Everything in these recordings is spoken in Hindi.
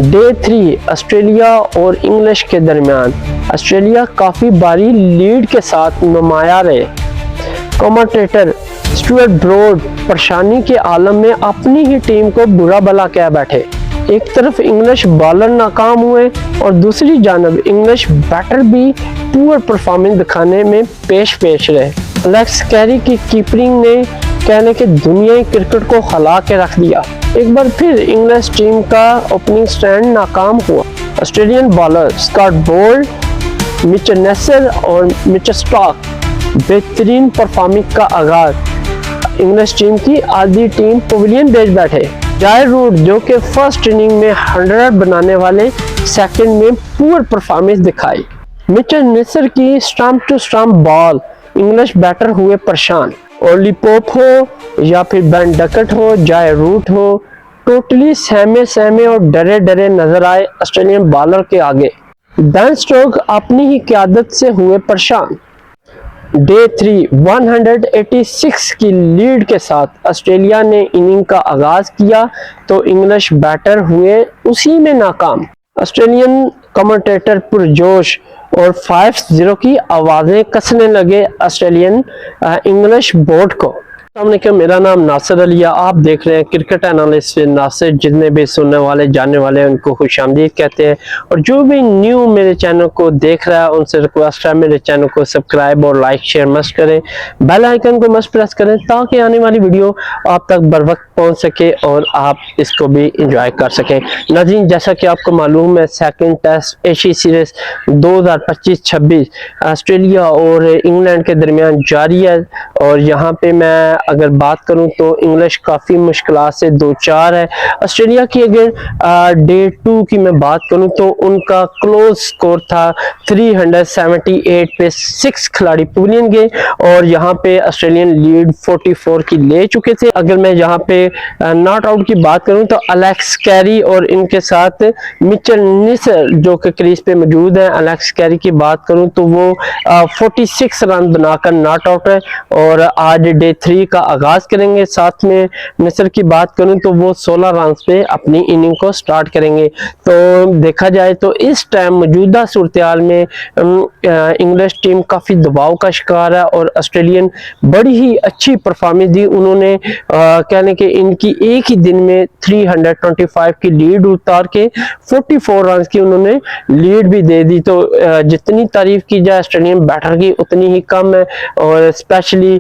डे 3 ऑस्ट्रेलिया और इंग्लिश के दरमियान ऑस्ट्रेलिया काफ़ी बारी लीड के साथ नुमाया रहे। कमेंटेटर स्टुअर्ट ब्रॉड परेशानी के आलम में अपनी ही टीम को बुरा भला कह बैठे। एक तरफ इंग्लिश बॉलर नाकाम हुए और दूसरी जानब इंग्लिश बैटर भी पुअर परफॉर्मेंस दिखाने में पेश रहे। एलेक्स कैरी की कीपिंग ने कहने के दुनियाई क्रिकेट को हिला के रख दिया। एक बार फिर इंग्लिश टीम का ओपनिंग स्टैंड नाकाम हुआ। Australian bowler Scott Boland, Mitchell Neser और मिचेल स्टार्क बेहतरीन परफॉर्मेंस का आगाज। इंग्लिश टीम की आधी टीम पवेलियन भेज बैठे। जायर रूट जो कि फर्स्ट इनिंग में 100 बनाने वाले सेकंड में पुअर परफॉर्मेंस दिखाई। मिचेल नेसर की stump to stump ball English batter हुए परेशान। ओली पोप हो या फिर बेन डकट हो, जायर रूट हो, टोटली सहमे और डरे नजर आए ऑस्ट्रेलियन बॉलर के आगे। बेन स्टोक्स अपनी ही क़यादत से हुए परेशान। डे 3 186 की लीड के साथ ऑस्ट्रेलिया ने इनिंग का आगाज किया तो इंग्लिश बैटर हुए उसी में नाकाम। ऑस्ट्रेलियन कमेंटेटर पुरजोश और 5-0 की आवाजें कसने लगे ऑस्ट्रेलियन इंग्लिश बोर्ड को। अस्सलामुअलैकुम, मेरा नाम नासिर अली है। आप देख रहे हैं क्रिकेट एनालिस्ट नासिर। जितने भी सुनने वाले जानने वाले हैं उनको खुशामदीद कहते हैं और जो भी न्यू मेरे चैनल को देख रहा है उनसे रिक्वेस्ट है मेरे चैनल को सब्सक्राइब और लाइक शेयर मस्ट करें। बेल आइकन को मस्ट प्रेस करें ताकि आने वाली वीडियो आप तक बर वक्त पहुँच सके और आप इसको भी इंजॉय कर सकें। नाज़रीन, जैसा कि आपको मालूम है second test Ashes series 2025-26 Australia और इंग्लैंड के दरमियान जारी है और यहाँ पे मैं अगर बात करूं तो इंग्लिश काफ़ी मुश्किलात से 2-4 है। ऑस्ट्रेलिया की अगर डे 2 की मैं बात करूं तो उनका क्लोज स्कोर था 378 पे 6 खिलाड़ी पवेलियन गए और यहाँ पे ऑस्ट्रेलियन लीड 44 की ले चुके थे। अगर मैं यहाँ पे नॉट आउट की बात करूं तो एलेक्स कैरी और इनके साथ मिचेल नेसर जो कि क्रीज पे मौजूद है। एलेक्स कैरी की बात करूं तो वो 46 रन बनाकर नॉट आउट है और आज डे 3 का आगाज करेंगे। साथ में नेसर की बात करूं तो वो 16 रन पे अपनी इनिंग को स्टार्ट करेंगे। तो देखा जाए तो इस टाइम मौजूदा सूरत-ए-हाल में इंग्लिश टीम काफ़ी दबाव का शिकार है और ऑस्ट्रेलियन बड़ी ही अच्छी परफॉर्मेंस दी उन्होंने। कहने के इनकी एक ही दिन में 325 की लीड उतार के 44 रन की उन्होंने लीड भी दे दी। तो जितनी तारीफ की जाए ऑस्ट्रेलियन बैटर की उतनी ही कम है और स्पेशली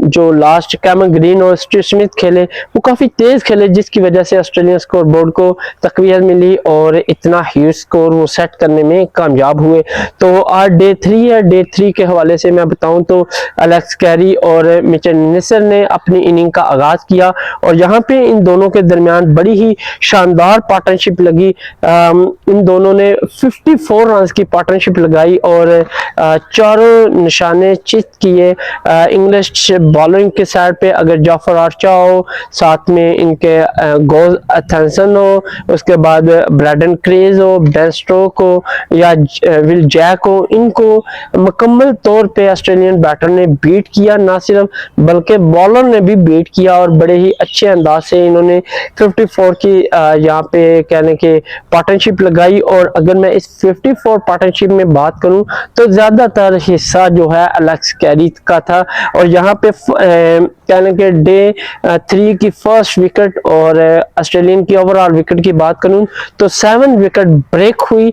जो लास्ट कैमरन ग्रीन और स्टीव स्मिथ खेले वो काफ़ी तेज़ खेले जिसकी वजह से ऑस्ट्रेलियन स्कोर बोर्ड को तकवीत मिली और इतना ह्यूज स्कोर वो सेट करने में कामयाब हुए। तो आज डे 3 है। डे 3 के हवाले से मैं बताऊं तो एलेक्स कैरी और मिचेल नेसर ने अपनी इनिंग का आगाज किया और यहाँ पे इन दोनों के दरमियान बड़ी ही शानदार पार्टनरशिप लगी। इन दोनों ने 54 रन की पार्टनरशिप लगाई और चारों निशाने चित किए। इंग्लिश बॉलिंग के साइड पे अगर जाफर आर्चर हो, साथ में इनके गोज एथेंसन हो, उसके बाद ब्रैडन क्रेज हो, बेन स्टोक्स हो या विल जैक हो, इनको मुकम्मल तौर पे ऑस्ट्रेलियन बैटर ने बीट किया। ना सिर्फ बल्कि बॉलर ने भी बीट किया और बड़े ही अच्छे अंदाज से इन्होंने 54 की यहाँ पे कहने के पार्टनरशिप लगाई। और अगर मैं इस 54 पार्टनरशिप में बात करूं तो ज्यादातर हिस्सा जो है एलेक्स कैरी का था और यहाँ पे कहने के डे 3 की फर्स्ट विकेट और ऑस्ट्रेलियन की ओवरऑल विकेट की बात करूं तो 7 विकेट ब्रेक हुई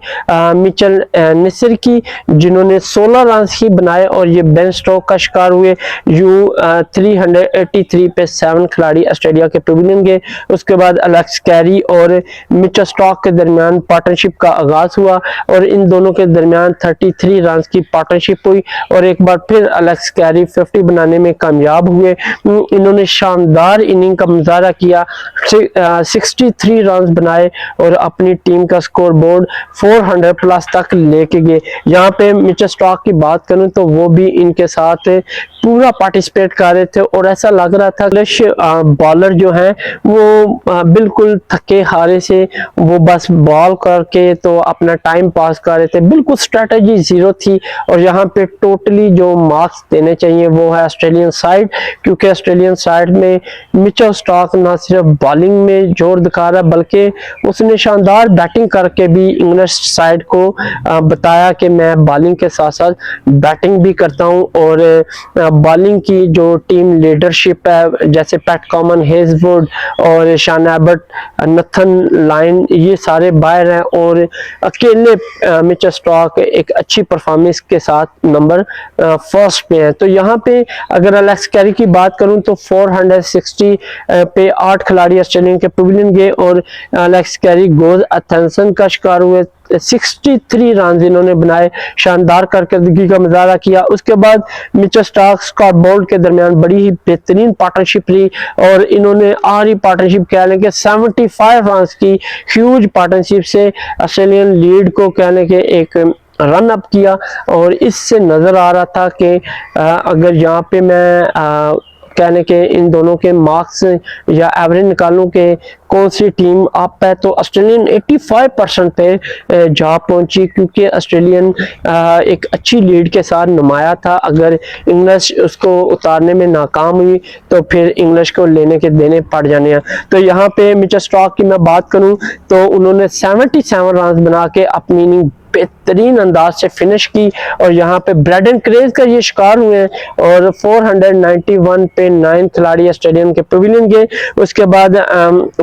मिचेल नेसर की जिन्होंने 16 रन ही बनाए और ये बेन स्टोक्स का शिकार हुए। 383 पे 7 खिलाड़ी ऑस्ट्रेलिया के पवेलियन गए। उसके बाद एलेक्स कैरी और मिचेल स्टार्क के दरमियान पार्टनरशिप का आगाज हुआ और इन दोनों के दरमियान 33 रन की पार्टनरशिप हुई और एक बार फिर एलेक्स कैरी 50 बनाने में कामयाब हुए। इन्होंने शानदार इनिंग का मुजाहरा किया, 63 रन बनाए और अपनी टीम का स्कोर बोर्ड 400 प्लस तक लेके गए। यहाँ पे मिचेल स्टार्क की बात करूं तो वो भी इनके साथ पूरा पार्टिसिपेट कर रहे थे और ऐसा लग रहा था इंग्लिश बॉलर जो हैं वो बिल्कुल थके हारे से वो बस बॉल करके तो अपना टाइम पास कर रहे थे, बिल्कुल स्ट्रेटजी जीरो थी। और यहाँ पे टोटली जो मार्क्स देने चाहिए वो है ऑस्ट्रेलियन साइड, क्योंकि ऑस्ट्रेलियन साइड में मिचेल स्टार्क ना सिर्फ बॉलिंग में जोर दिखा रहा बल्कि उसने शानदार बैटिंग करके भी इंग्लिश साइड को बताया कि मैं बॉलिंग के साथ साथ बैटिंग भी करता हूं। और बॉलिंग की जो टीम लीडरशिप है जैसे पैट कॉमन, हेजवुड और शान एबट, नथन लाइन, ये सारे बाहर हैं और अकेले मिचेल स्टार्क एक अच्छी परफॉर्मेंस के साथ नंबर फर्स्ट पे है। तो यहाँ पे अगर एलेक्स कैरी की बात करूं तो 460 पे 8 खिलाड़ी ऑस्ट्रेलियन के पवेलियन गए और एलेक्स कैरी गोज अथेंसन का शिकार हुए। 63 रन इन्होंने बनाए, शानदार कारकर्दगी का मुजाहरा किया। उसके बाद मिचेल स्टार्क, स्कॉट बोल्ट के दरमियान बड़ी ही बेहतरीन पार्टनरशिप रही और इन्होंने आखिरी पार्टनरशिप कह लें कि 75 रन की ह्यूज पार्टनरशिप से ऑस्ट्रेलियन लीड को कहने के एक रन अप किया। और इससे नजर आ रहा था कि अगर यहाँ पे मैं कहने के इन दोनों के मार्क्स या एवरेज निकालूं कि कौन सी टीम अप है तो ऑस्ट्रेलियन 85% पे जा पहुंची क्योंकि ऑस्ट्रेलियन एक अच्छी लीड के साथ नुमाया था। अगर इंग्लिश उसको उतारने में नाकाम हुई तो फिर इंग्लिश को लेने के देने पड़ जाने हैं। तो यहाँ पे मिचेल स्टार्क की मैं बात करूं तो उन्होंने 77 रन बना के अपनी इनिंग बेहतरीन अंदाज से फिनिश की और यहाँ पे ब्रैडन क्रेज का ये शिकार हुए हैं और 491 पे 9 खिलाड़ी ऑस्ट्रेलियन के पवेलियन गए। उसके बाद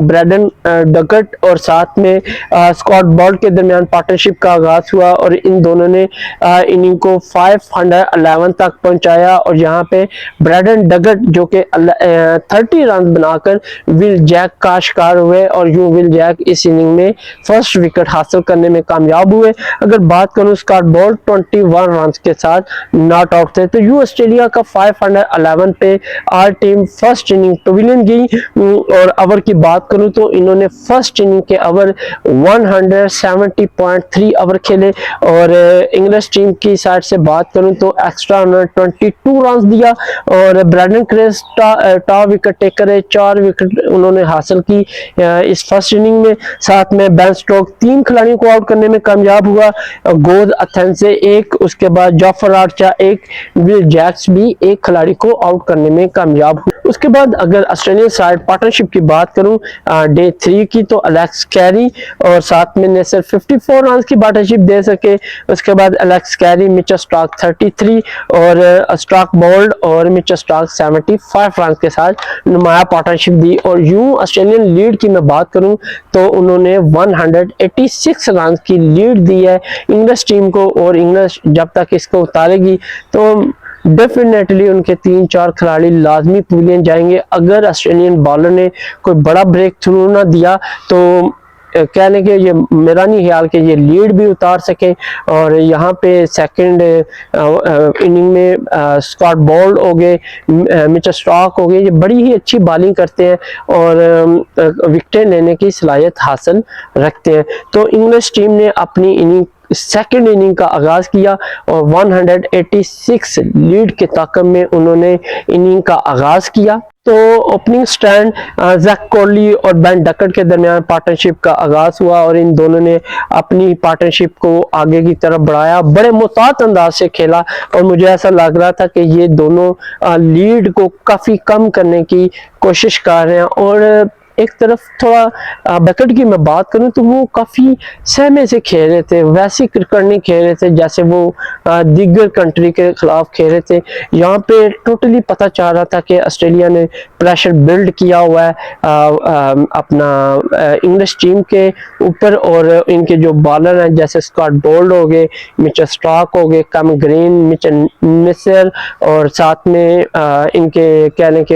ब्रैडन डकट और साथ में स्कॉट बोल्ट के दरमियान पार्टनरशिप का आगाज हुआ और इन दोनों ने इनिंग को 511 तक पहुंचाया। और यहाँ पे ब्रैडन डकट जो कि 30 रन बनाकर विल जैक का शिकार हुए और यूं विल जैक इस इनिंग में फर्स्ट विकेट हासिल करने में कामयाब हुए। अगर बात करूं स्कॉट बोल्ट 21 रन के साथ नॉट आउट थे। तो यू ऑस्ट्रेलिया का 511 पे आर टीम फर्स्ट इनिंग पवेलियन गई। और ओवर की बात करूं तो इन्होंने फर्स्ट इनिंग के ओवर 170.3 ओवर खेले और इंग्लिश टीम की साइड से बात करूं तो एक्स्ट्रा उन्होंने 22 रन दिया और Brydon Carse top wicket taker है, 4 विकेट उन्होंने हासिल की इस फर्स्ट इनिंग में। साथ में बेन स्टोक्स 3 खिलाड़ियों को आउट करने में कामयाब हुआ, गोज अथेंसे 1, उसके बाद जॉफर आर्चर 1, विल जैक्स भी 1 खिलाड़ी को आउट करने में कामयाब हुआ। उसके बाद अगर ऑस्ट्रेलियन साइड पार्टनरशिप की बात करूं डे 3 की तो एलेक्स कैरी और साथ में ने सिर्फ 54 रन की पार्टनरशिप दे सके। उसके बाद एलेक्स कैरी, मिचेल स्टार्क 33 और स्टार्क बोल्ट और मिचेल स्टार्क 75 रन के साथ नुमाया पार्टनरशिप दी। और यूं ऑस्ट्रेलियन लीड की मैं बात करूं तो उन्होंने 186 रन की लीड दी है इंग्लिश टीम को और इंग्लिश जब तक इसको उतारेगी तो डेफिनेटली उनके 3-4 खिलाड़ी लाजमी पवेलियन जाएंगे। अगर ऑस्ट्रेलियन बॉलर ने कोई बड़ा ब्रेक थ्रू ना दिया तो कहने के ये मेरा नहीं ख्याल कि ये लीड भी उतार सके। और यहाँ पे सेकंड इनिंग में स्कॉट बोल्ट हो गए, मिचेल स्टार्क हो गए, ये बड़ी ही अच्छी बॉलिंग करते हैं और विकेटें लेने की सलाहियत हासिल रखते हैं। तो इंग्लिश टीम ने अपनी इनिंग सेकंड इनिंग का आगाज किया और 186 लीड के ताकत में उन्होंने इनिंग का आगाज किया। तो ओपनिंग स्टैंड जैक कॉर्ली और बेन डकट के दरमियान पार्टनरशिप का आगाज हुआ और इन दोनों ने अपनी पार्टनरशिप को आगे की तरफ बढ़ाया, बड़े मुतात अंदाज से खेला और मुझे ऐसा लग रहा था कि ये दोनों लीड को काफी कम करने की कोशिश कर रहे हैं। और एक तरफ थोड़ा डकट की मैं बात करूं तो वो काफी सहमे से खेल रहे थे, वैसी क्रिकेट नहीं खेल रहे थे जैसे वो दीगर कंट्री के खिलाफ खेल रहे थे। यहाँ पे टोटली पता चल रहा था कि ऑस्ट्रेलिया ने प्रेशर बिल्ड किया हुआ है अपना इंग्लिश टीम के ऊपर और इनके जो बॉलर हैं जैसे स्कॉट बोल्ट हो गए, मिचेल स्टार्क हो गए, कैम ग्रीन, मिचेल मिचेल और साथ में इनके कहने के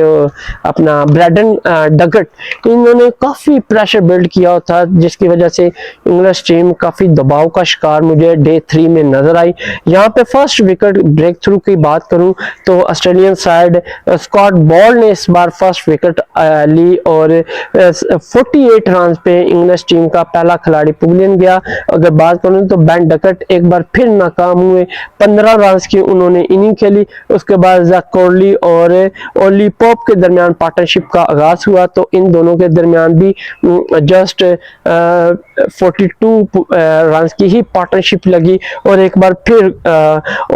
अपना ब्रैडन डकट, इन्होंने काफी प्रेशर बिल्ड किया था जिसकी वजह से इंग्लिश टीम काफी दबाव का शिकार मुझे डे 3 में नजर आई। यहाँ पे फर्स्ट विकेट ब्रेक थ्रू की बात करूं तो ऑस्ट्रेलियन साइड स्कॉट बोल्ट ने इस बार फर्स्ट विकेट ली और 48 रन पे इंग्लिश टीम का पहला खिलाड़ी पवेलियन गया। अगर बात करूं तो बेन डकट एक बार फिर नाकाम हुए, 15 रन की उन्होंने इनिंग खेली। उसके बाद जैक कॉर्ली और ओली पॉप के दरमियान पार्टनरशिप का आगाज हुआ तो इन दोनों के दरमियान भी जस्ट 42 रन की ही पार्टनरशिप लगी और एक बार फिर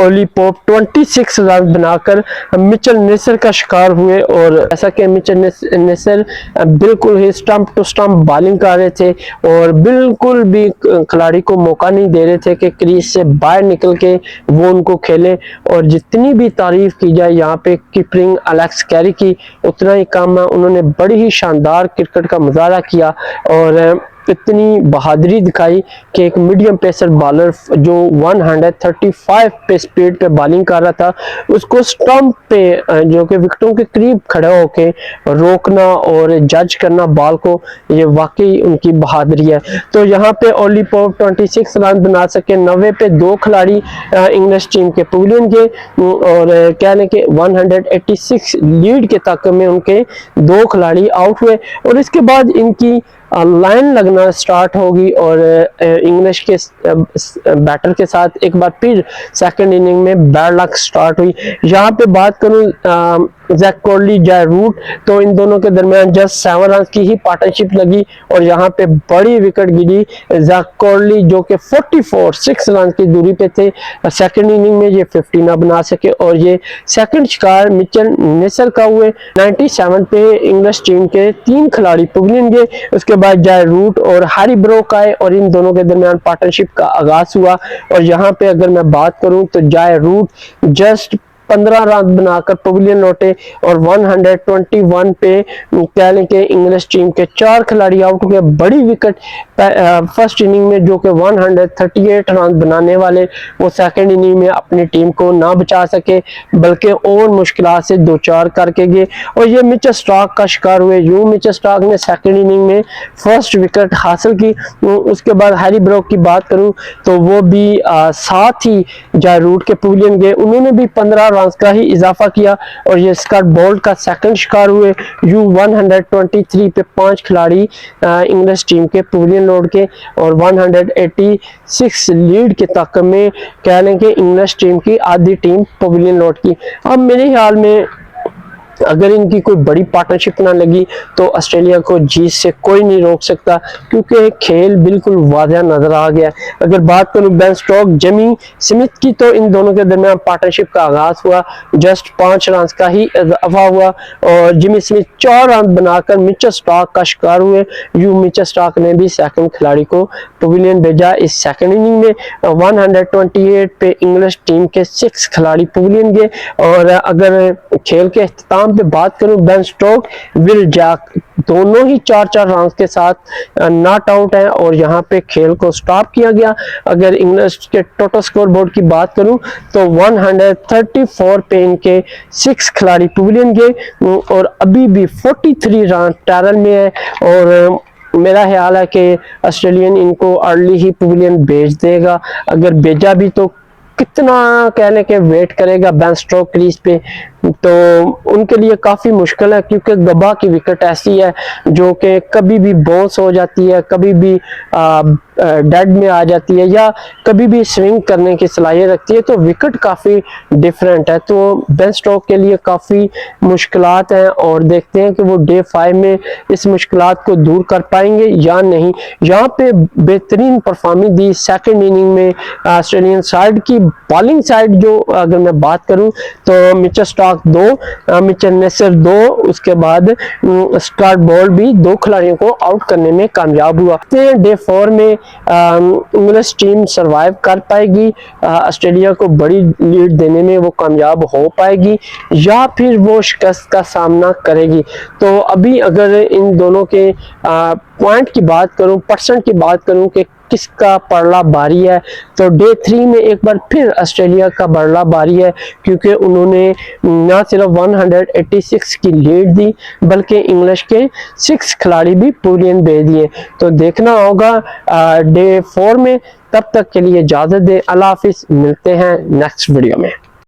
ओली पोप 26 रन बनाकर मिचेल नेसर का शिकार हुए। और ऐसा कि मिचेल नेसर बिल्कुल ही स्टंप टू स्टंप बॉलिंग कर रहे थे और बिल्कुल भी खिलाड़ी को मौका नहीं दे रहे थे कि क्रीज से बाहर निकल के वो उनको खेले। और जितनी भी तारीफ की जाए यहाँ पे कीपिंग एलेक्स कैरी की उतना ही कम है। उन्होंने बड़ी ही शानदार क्रिकेट का मुजाहरा किया और इतनी बहादुरी दिखाई कि एक मीडियम पेसर बॉलर जो 135 पे स्पीड पे बॉलिंग कर रहा था उसको स्टंप पे जो कि विकेटों के करीब खड़ा होके रोकना और जज करना बॉल को, ये वाकई उनकी बहादुरी है। तो यहाँ पे ओली पोप 26 रन बना सके, 90 पे 2 खिलाड़ी इंग्लिश टीम के पवेलियन के और कह लें कि 186 लीड के तक में उनके 2 खिलाड़ी आउट हुए। और इसके बाद इनकी लाइन लगना स्टार्ट होगी और इंग्लिश के बैटर के साथ एक बार फिर सेकंड इनिंग में बैड लक स्टार्ट हुई। यहाँ पे बात करूं जैक कॉर्डली, जय रूट, तो इन दोनों के दरमियान जस्ट 7 रन की ही पार्टनरशिप लगी और यहाँ पे बड़ी विकेट गिरी। जैक कॉर्डली जो कि 6 रन की दूरी पे थे, सेकंड इनिंग में ये 50 ना बना सके और ये सेकंड शिकार मिचेल नेसर का हुए। 97 पे इंग्लिश टीम के 3 खिलाड़ी पवेलियन गए, उसके बाद जय रूट और हैरी ब्रोक आए और इन दोनों के दरमियान पार्टनरशिप का आगाज हुआ। और यहाँ पे अगर मैं बात करूं तो जय रूट जस्ट 15 रन बनाकर पवेलियन लौटे और 121 पे कह लें कि इंग्लिश टीम के 4 खिलाड़ी आउट हुए। बड़ी विकेट फर्स्ट इनिंग में जो कि 138 रन बनाने वाले वो सेकंड इनिंग में अपनी टीम को ना बचा सके बल्कि और मुश्किलात से 2-4 करके गए और ये मिचेल स्टार्क का शिकार हुए। यूं मिचेल स्टार्क ने सेकंड इनिंग में फर्स्ट विकेट हासिल की। उसके बाद हैरी ब्रोक की बात करूं तो वो भी साथ ही जय रूट के पवेलियन गए, उन्होंने भी 15 रन का ही इजाफा किया और ये स्कॉट बोल्ट का सेकंड शिकार हुए। यू 123 पे 5 खिलाड़ी इंग्लिश टीम के पवेलियन लौट के और 186 लीड के तक में कह लें कि इंग्लिश टीम की आधी टीम पवेलियन लौट की। अब मेरे ख्याल में अगर इनकी कोई बड़ी पार्टनरशिप ना लगी तो ऑस्ट्रेलिया को जीत से कोई नहीं रोक सकता क्योंकि खेल बिल्कुल वाज़ह नजर आ गया। अगर बात करूं बेन स्टोक्स, जिमी स्मिथ की, तो इन दोनों के दरमियान पार्टनरशिप का आगाज हुआ, जस्ट 5 रन का ही इजाफा हुआ और जिमी स्मिथ 4 रन बनाकर मिचेल स्टार्क का शिकार हुए। यू मिचेल स्टार्क ने भी सेकंड खिलाड़ी को पवेलियन भेजा। इस सेकंड इनिंग में 128 पे इंग्लिश टीम के 6 खिलाड़ी पवेलियन गए। और अगर खेल के इख्तिताम पे बात करूं, बेन स्टोक, विल जैक दोनों ही 4-4 रन के साथ नॉट आउट है और यहाँ पे खेल को स्टॉप किया गया। अगर इंग्लिश के टोटल स्कोर बोर्ड की बात करूं तो 134 पे इनके 6 खिलाड़ी पवेलियन गए और अभी भी 43 रन टैरल में है और मेरा ख्याल है कि ऑस्ट्रेलियन इनको अर्ली ही पवेलियन भेज देगा। अगर भेजा भी तो कितना कहने के वेट करेगा बेन स्टोक क्रीज पे, तो उनके लिए काफ़ी मुश्किल है क्योंकि गबा की विकेट ऐसी है जो कि कभी भी बाउंस हो जाती है, कभी भी डेड में आ जाती है या कभी भी स्विंग करने की सलाहियत रखती है, तो विकेट काफ़ी डिफरेंट है। तो बेन स्टोक के लिए काफ़ी मुश्किलात हैं और देखते हैं कि वो डे 5 में इस मुश्किलात को दूर कर पाएंगे या नहीं। यहाँ पे बेहतरीन परफॉर्मेंस दी सेकंड इनिंग में ऑस्ट्रेलियन साइड की। बॉलिंग साइड जो अगर मैं बात करूं तो मिचेल स्टार्क 2, मिचेल नेसर 2, उसके बाद स्कॉट बोल्ट भी 2 खिलाड़ियों को आउट करने में कामयाब हुआ। डे 4 में इंग्लिश टीम सरवाइव कर पाएगी, ऑस्ट्रेलिया को बड़ी लीड देने में वो कामयाब हो पाएगी या फिर वो शिकस्त का सामना करेगी। तो अभी अगर इन दोनों के पॉइंट की बात करूं, परसेंट की बात करूं कि किसका पड़ला बारी है, तो डे 3 में एक बार फिर ऑस्ट्रेलिया का पड़ला बारी है क्योंकि उन्होंने न सिर्फ 186 की लीड दी बल्कि इंग्लिश के 6 खिलाड़ी भी पवेलियन भेज दिए। तो देखना होगा डे 4 में। तब तक के लिए इजाजत दें, अल्लाह हाफिज, मिलते हैं नेक्स्ट वीडियो में।